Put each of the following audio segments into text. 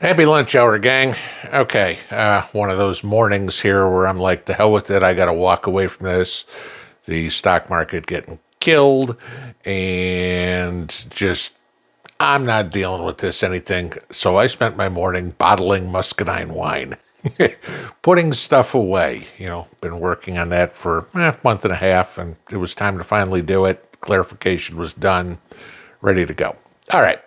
Happy lunch hour, gang. Okay, one of those mornings here where I'm like, the hell with it. I got to walk away from this. The stock market getting killed, and just, I'm not dealing with this anything. So I spent my morning bottling muscadine wine, putting stuff away. Been working on that for a month and a half, and it was time to finally do it. Clarification was done, ready to go. All right.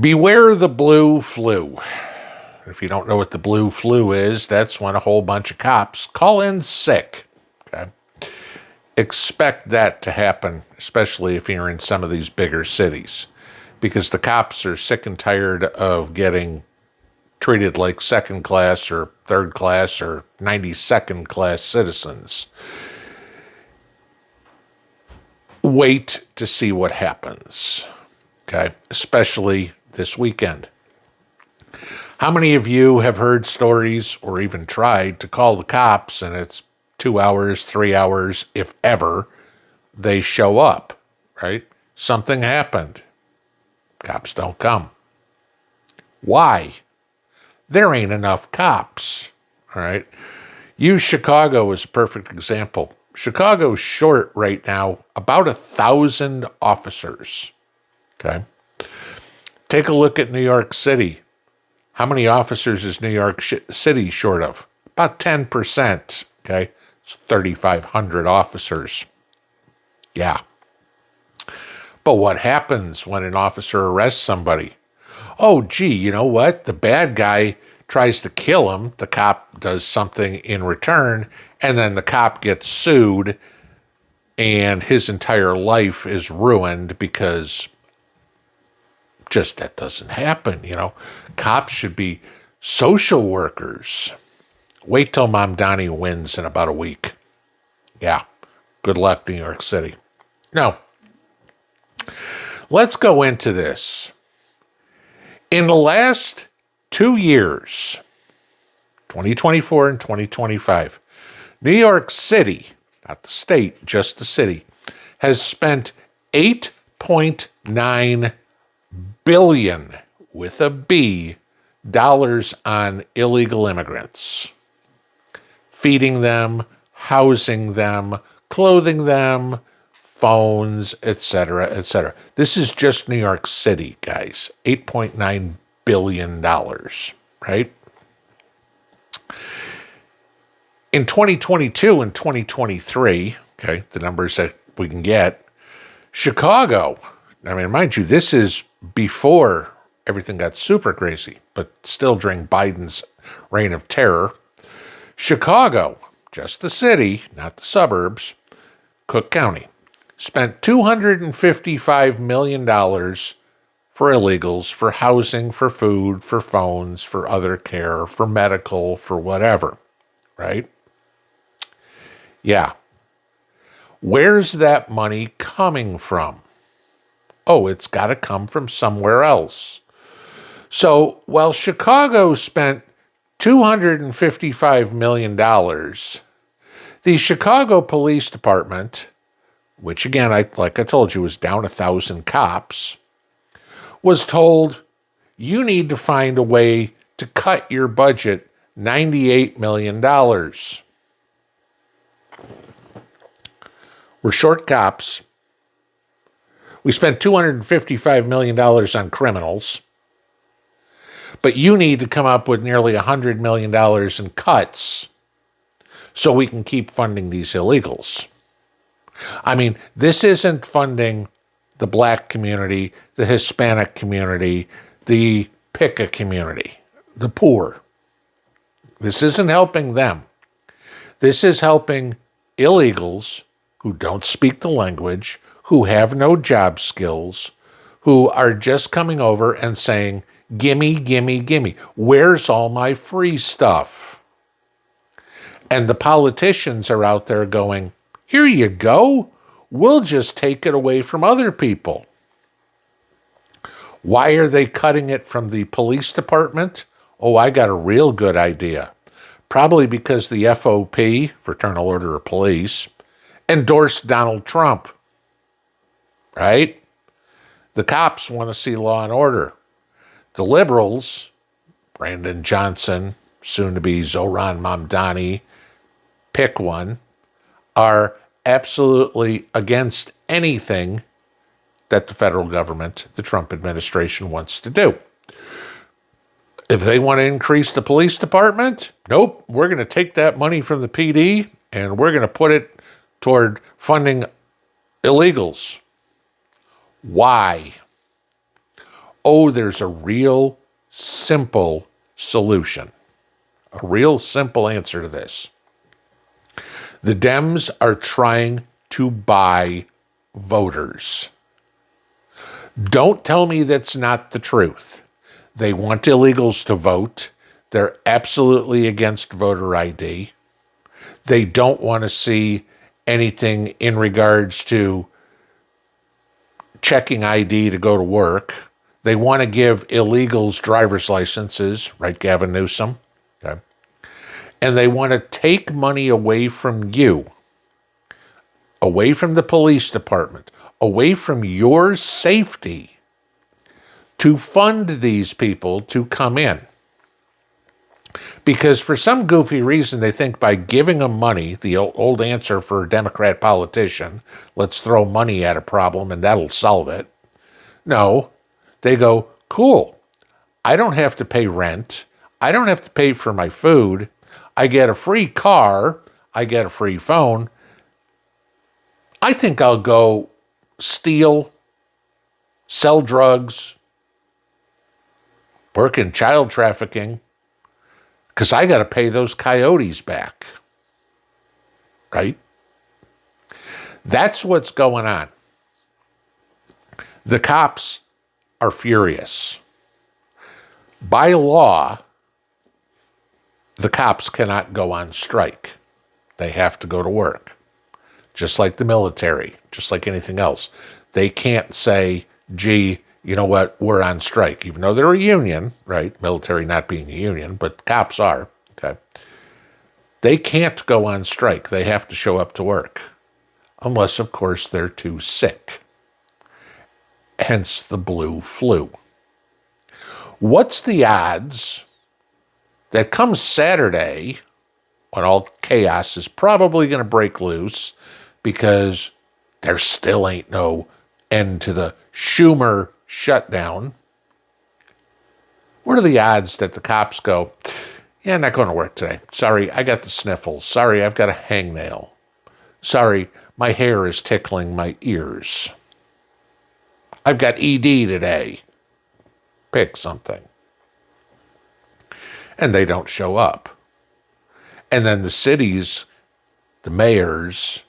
Beware the blue flu. If you don't know what the blue flu is, that's when a whole bunch of cops call in sick. Okay. Expect that to happen, especially if you're in some of these bigger cities, because the cops are sick and tired of getting treated like second class or third class or 92nd class citizens. Wait to see what happens. Okay. Especially this weekend. How many of you have heard stories or even tried to call the cops and it's 2 hours, 3 hours, if ever, they show up, right? Something happened. Cops don't come. Why? There ain't enough cops, all right? Use Chicago as a perfect example. Chicago's short right now about 1,000 officers, okay? Take a look at New York City. How many officers is New York City short of? About 10%, okay? It's 3,500 officers. Yeah. But what happens when an officer arrests somebody? Oh, gee, you know what? The bad guy tries to kill him. The cop does something in return, and then the cop gets sued, and his entire life is ruined because just that doesn't happen, Cops should be social workers. Wait till Mom Donnie wins in about a week. Yeah. Good luck, New York City. Now, let's go into this. In the last 2 years, 2024 and 2025, New York City, not the state, just the city, has spent $8.9 billion with a B dollars on illegal immigrants, feeding them, housing them, clothing them, phones, etc., etc. This is just New York City, guys. $8.9 billion, right? In 2022 and 2023, okay, the numbers that we can get, Chicago, I mean, mind you, this is before everything got super crazy, but still during Biden's reign of terror. Chicago, just the city, not the suburbs, Cook County, spent $255 million for illegals, for housing, for food, for phones, for other care, for medical, for whatever, right? Yeah. Where's that money coming from? Oh, it's got to come from somewhere else. So while Chicago spent $255 million, the Chicago Police Department, which again, like I told you, was down 1,000 cops, was told, you need to find a way to cut your budget $98 million. We're short cops. We spent $255 million on criminals, but you need to come up with nearly $100 million in cuts so we can keep funding these illegals. I mean, this isn't funding the black community, the Hispanic community, the PICA community, the poor. This isn't helping them. This is helping illegals who don't speak the language, who have no job skills, who are just coming over and saying, gimme, gimme, gimme. Where's all my free stuff? And the politicians are out there going, here you go. We'll just take it away from other people. Why are they cutting it from the police department? Oh, I got a real good idea. Probably because the FOP, Fraternal Order of Police, endorsed Donald Trump. Right? The cops want to see law and order. The liberals, Brandon Johnson, soon to be Zohran Mamdani, pick one, are absolutely against anything that the federal government, the Trump administration, wants to do. If they want to increase the police department, nope, we're going to take that money from the PD and we're going to put it toward funding illegals. Why? Oh, there's a real simple solution, a real simple answer to this. The Dems are trying to buy voters. Don't tell me that's not the truth. They want illegals to vote. They're absolutely against voter ID. They don't want to see anything in regards to checking ID to go to work. They want to give illegals driver's licenses, right, Gavin Newsom? Okay. And they want to take money away from you, away from the police department, away from your safety, to fund these people to come in. Because for some goofy reason, they think by giving them money, the old answer for a Democrat politician, let's throw money at a problem and that'll solve it. No, they go, cool, I don't have to pay rent. I don't have to pay for my food. I get a free car. I get a free phone. I think I'll go steal, sell drugs, work in child trafficking, because I got to pay those coyotes back. Right? That's what's going on. The cops are furious. By law, the cops cannot go on strike. They have to go to work. Just like the military, just like anything else. They can't say, gee, you know what, we're on strike. Even though they're a union, right? Military not being a union, but cops are, okay? They can't go on strike. They have to show up to work. Unless, of course, they're too sick. Hence the blue flu. What's the odds that come Saturday, when all chaos is probably going to break loose, because there still ain't no end to the Schumer shutdown, what are the odds that the cops go, yeah, I'm not going to work today. Sorry, I got the sniffles. Sorry, I've got a hangnail. Sorry, my hair is tickling my ears. I've got ED today. Pick something. And they don't show up. And then the cities, the mayors,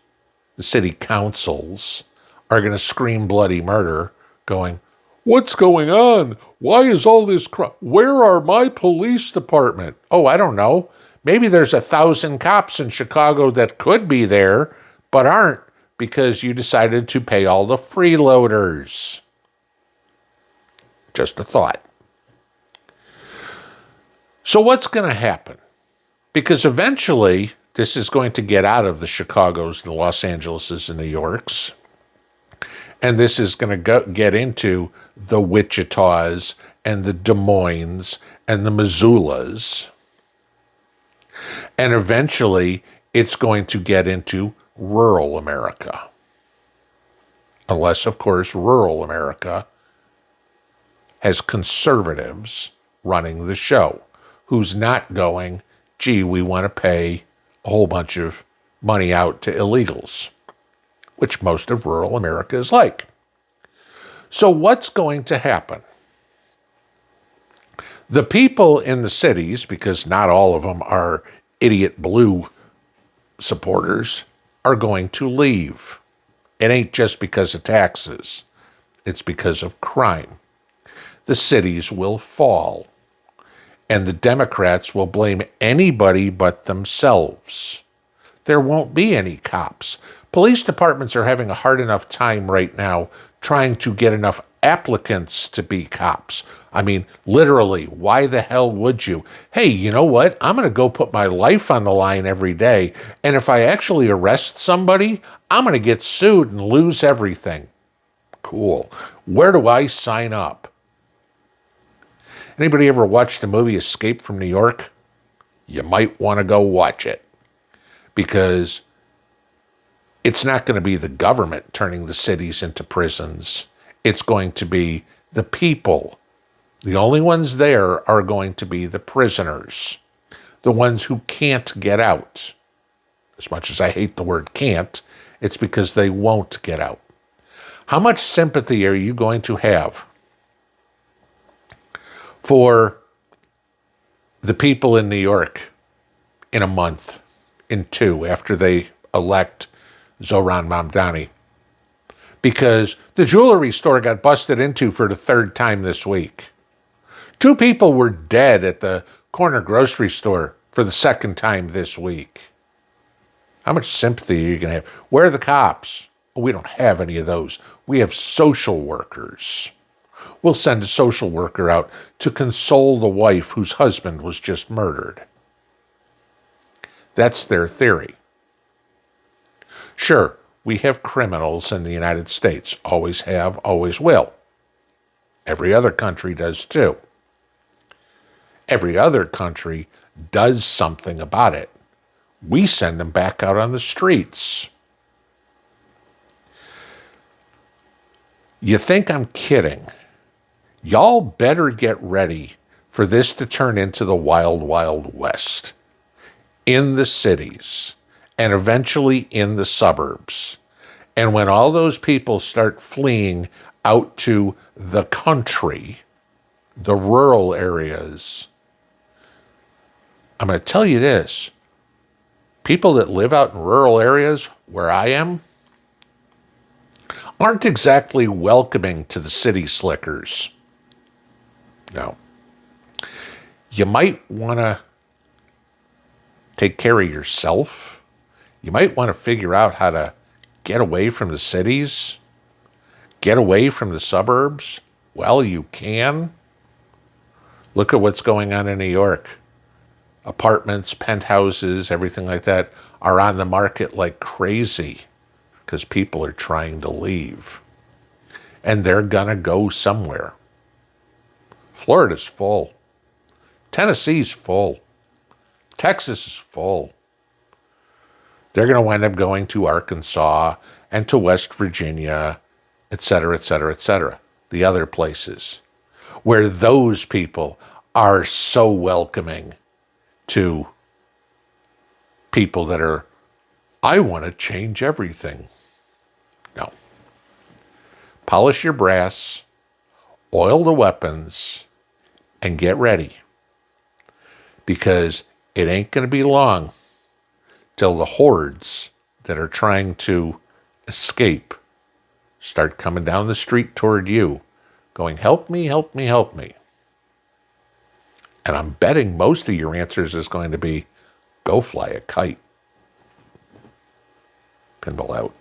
the city councils are going to scream bloody murder, going, what's going on? Why is all this crime? Where are my police department? Oh, I don't know. Maybe there's 1,000 cops in Chicago that could be there, but aren't, because you decided to pay all the freeloaders. Just a thought. So what's going to happen? Because eventually this is going to get out of the Chicagos, the Los Angeleses, and New Yorks. And this is going to get into the Wichitas and the Des Moines and the Missoulas. And eventually it's going to get into rural America. Unless, of course, rural America has conservatives running the show, who's not going, gee, we want to pay a whole bunch of money out to illegals, which most of rural America is like. So what's going to happen? The people in the cities, because not all of them are idiot blue supporters, are going to leave. It ain't just because of taxes. It's because of crime. The cities will fall. And the Democrats will blame anybody but themselves. There won't be any cops. Police departments are having a hard enough time right now trying to get enough applicants to be cops. I mean, literally, why the hell would you? Hey, you know what? I'm going to go put my life on the line every day. And if I actually arrest somebody, I'm going to get sued and lose everything. Cool. Where do I sign up? Anybody ever watched the movie Escape from New York? You might want to go watch it, because it's not going to be the government turning the cities into prisons. It's going to be the people. The only ones there are going to be the prisoners, the ones who can't get out. As much as I hate the word can't, it's because they won't get out. How much sympathy are you going to have for the people in New York in a month, in two, after they elect Zohran Mamdani? Because the jewelry store got busted into for the third time this week. 2 people were dead at the corner grocery store for the second time this week. How much sympathy are you going to have? Where are the cops? We don't have any of those. We have social workers. We'll send a social worker out to console the wife whose husband was just murdered. That's their theory. Sure, we have criminals in the United States. Always have, always will. Every other country does too. Every other country does something about it. We send them back out on the streets. You think I'm kidding? Y'all better get ready for this to turn into the wild, wild west in the cities and eventually in the suburbs. And when all those people start fleeing out to the country, the rural areas, I'm going to tell you this. People that live out in rural areas where I am aren't exactly welcoming to the city slickers. No. You might want to take care of yourself. You might want to figure out how to get away from the cities, get away from the suburbs. Well, you can. Look at what's going on in New York. Apartments, penthouses, everything like that are on the market like crazy because people are trying to leave. And they're going to go somewhere. Florida's full. Tennessee's full. Texas is full. They're going to wind up going to Arkansas and to West Virginia, et cetera, et cetera, et cetera. The other places where those people are so welcoming to people that are, I want to change everything. No. Polish your brass, oil the weapons, and get ready. Because it ain't going to be long till the hordes that are trying to escape start coming down the street toward you, going, help me, help me, help me. And I'm betting most of your answers is going to be, go fly a kite. Pinball out.